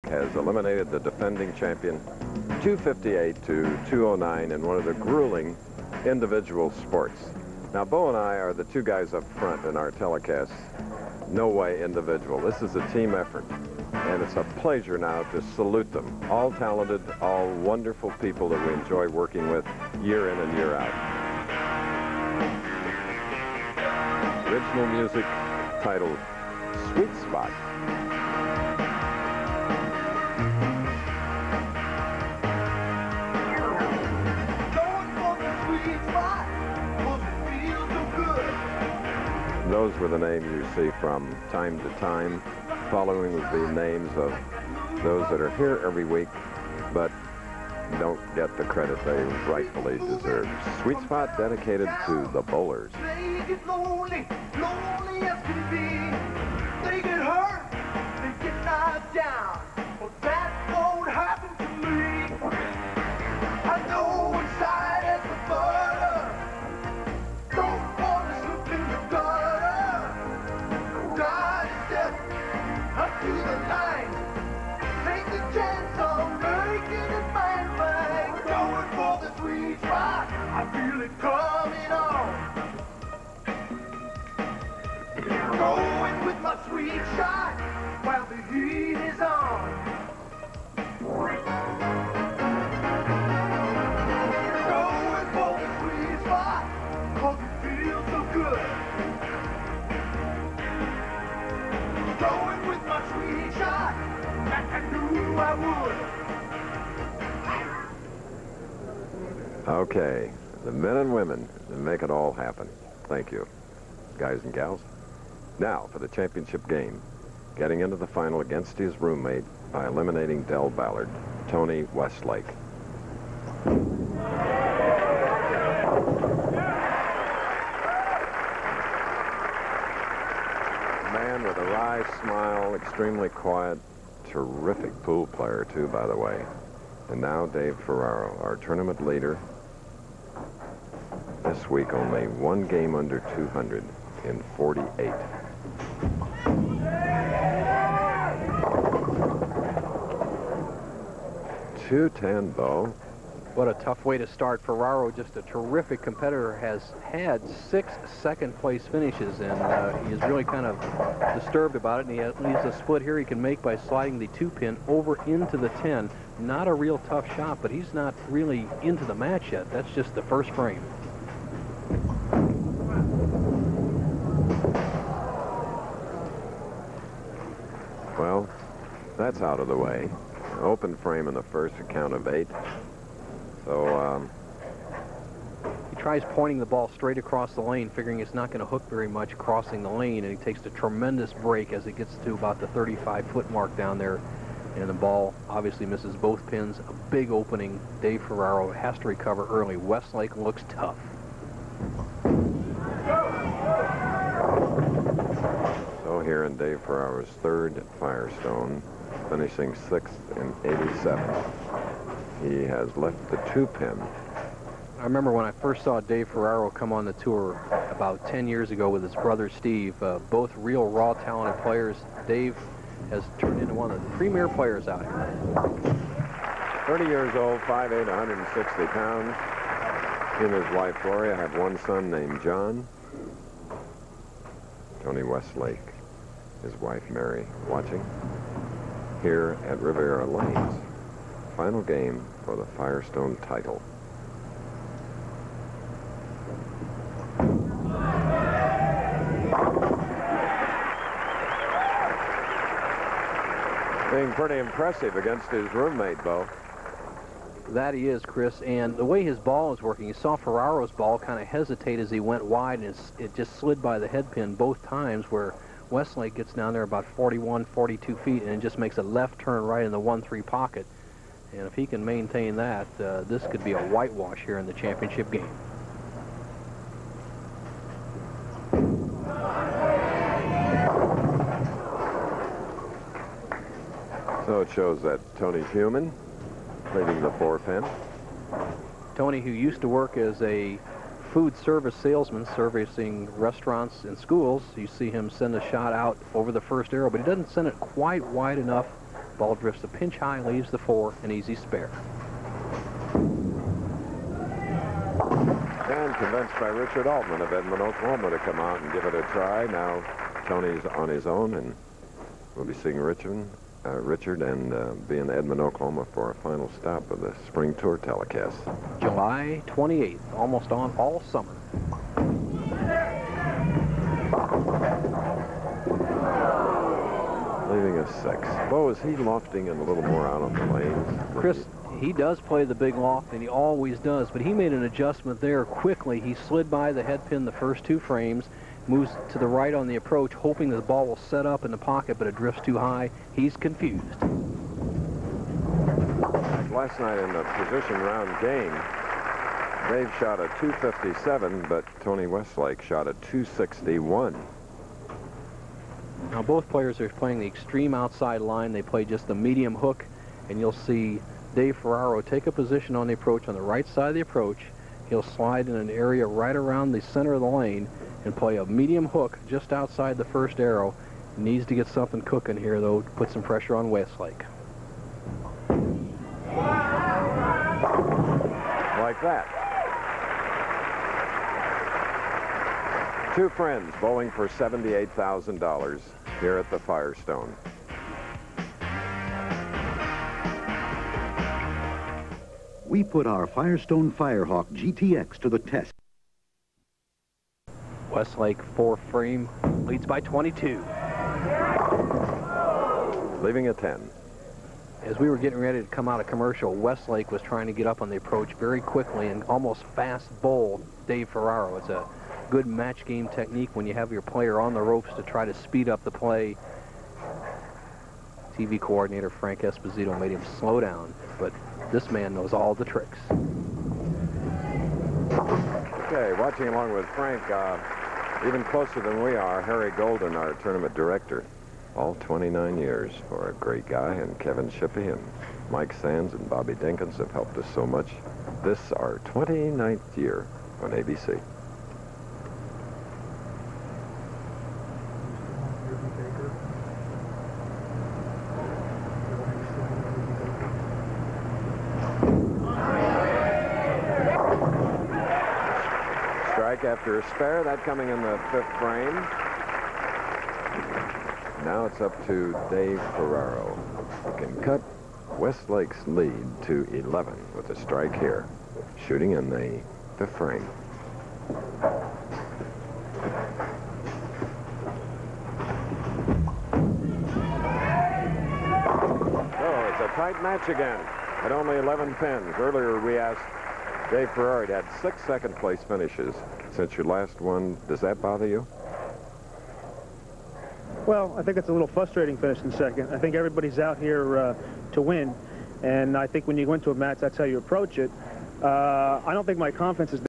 has eliminated the defending champion 258 to 209 in one of the grueling individual sports. Now, Bo and I are the two guys up front in our telecast. No way individual. This is a team effort, and it's a pleasure now to salute them. All talented, all wonderful people that we enjoy working with year in and year out. Original music titled Sweet Spot. Those were the names you see from time to time. Following would be names of those that are here every week, but don't get the credit they rightfully deserve. Sweet Spot dedicated to the bowlers. They get lonely, lonely as can be. They get hurt, they get knocked down. But that won't happen to me. I know inside as the butter. Don't want to slip in the gutter. God is dead, up to the line. Take the chance on making it fine. Going for the sweet spot, I feel it coming on. Going with my sweet shot while the heat is on. Going for the sweet spot, 'cause it feels so good. Going with my sweet shot, like I knew I would. Okay, the men and women that make it all happen. Thank you, guys and gals. Now for the championship game, getting into the final against his roommate by eliminating Del Ballard, Tony Westlake. Man with a wry smile, extremely quiet, terrific pool player too, by the way. And now Dave Ferraro, our tournament leader. This week only one game under 200 in 48. 210, Bo. What a tough way to start. Ferraro, just a terrific competitor, has had 6 second-place finishes, and he's really kind of disturbed about it, and he leaves a split here he can make by sliding the 2-pin over into the 10. Not a real tough shot, but he's not really into the match yet. That's just the first frame. Well, that's out of the way. Open frame in the first, a count of 8. So, he tries pointing the ball straight across the lane, figuring it's not going to hook very much crossing the lane, and he takes a tremendous break as it gets to about the 35-foot mark down there, and the ball obviously misses both pins. A big opening. Dave Ferraro has to recover early. Westlake looks tough. So here in Dave Ferraro's third Firestone, finishing 6th in 87. He has left the 2-pin. I remember when I first saw Dave Ferraro come on the tour about 10 years ago with his brother Steve, both real raw talented players. Dave has turned into one of the premier players out here. 30 years old, 5'8", 160 pounds. He and his wife Gloria have one son named John. Tony Westlake, his wife Mary, watching here at Riviera Lanes. Final game for the Firestone title. Being pretty impressive against his roommate, Bo. That he is, Chris, and the way his ball is working, you saw Ferraro's ball kind of hesitate as he went wide, and it just slid by the head pin both times, where Westlake gets down there about 41, 42 feet, and it just makes a left turn right in the 1-3 pocket. And if he can maintain that, this could be a whitewash here in the championship game. So it shows that Tony's human, leading the 4-pin. Tony, who used to work as a food service salesman servicing restaurants and schools, you see him send a shot out over the first arrow, but he doesn't send it quite wide enough Ball drifts a pinch high, leaves the 4, an easy spare. And convinced by Richard Altman of Edmond, Oklahoma to come out and give it a try. Now Tony's on his own, and we'll be seeing Richard and be in Edmond, Oklahoma for a final stop of the Spring Tour telecast. July 28th, almost on all summer. Leaving a 6. Bo, is he lofting in a little more out on the lanes? Chris, he does play the big loft, and he always does, but he made an adjustment there quickly. He slid by the head pin the first 2 frames, moves to the right on the approach, hoping that the ball will set up in the pocket, but it drifts too high. He's confused. Last night in the position round game, Dave shot a 257, but Tony Westlake shot a 261. Now both players are playing the extreme outside line. They play just the medium hook, and you'll see Dave Ferraro take a position on the approach on the right side of the approach. He'll slide in an area right around the center of the lane and play a medium hook just outside the first arrow. He needs to get something cooking here, though, to put some pressure on Westlake. Like that. 2 friends bowling for $78,000 here at the Firestone. We put our Firestone Firehawk GTX to the test. Westlake 4 frame leads by 22. Leaving a 10. As we were getting ready to come out of commercial, Westlake was trying to get up on the approach very quickly and almost fast bowl Dave Ferraro. It's a good match game technique when you have your player on the ropes to try to speed up the play. TV coordinator Frank Esposito made him slow down, but this man knows all the tricks. Okay, watching along with Frank, even closer than we are, Harry Golden, our tournament director. All 29 years for a great guy, and Kevin Shippey and Mike Sands and Bobby Dinkins have helped us so much. This our 29th year on ABC. Strike after a spare, that coming in the 5th frame. Now it's up to Dave Ferraro, who can cut Westlake's lead to 11 with a strike here, shooting in the 5th frame. Oh, it's a tight match again at only 11 pins. Earlier we asked Dave Ferraro, had 6 second-place finishes since your last one. Does that bother you? Well, I think it's a little frustrating finishing second. I think everybody's out here to win, and I think when you go into a match, that's how you approach it. I don't think my confidence is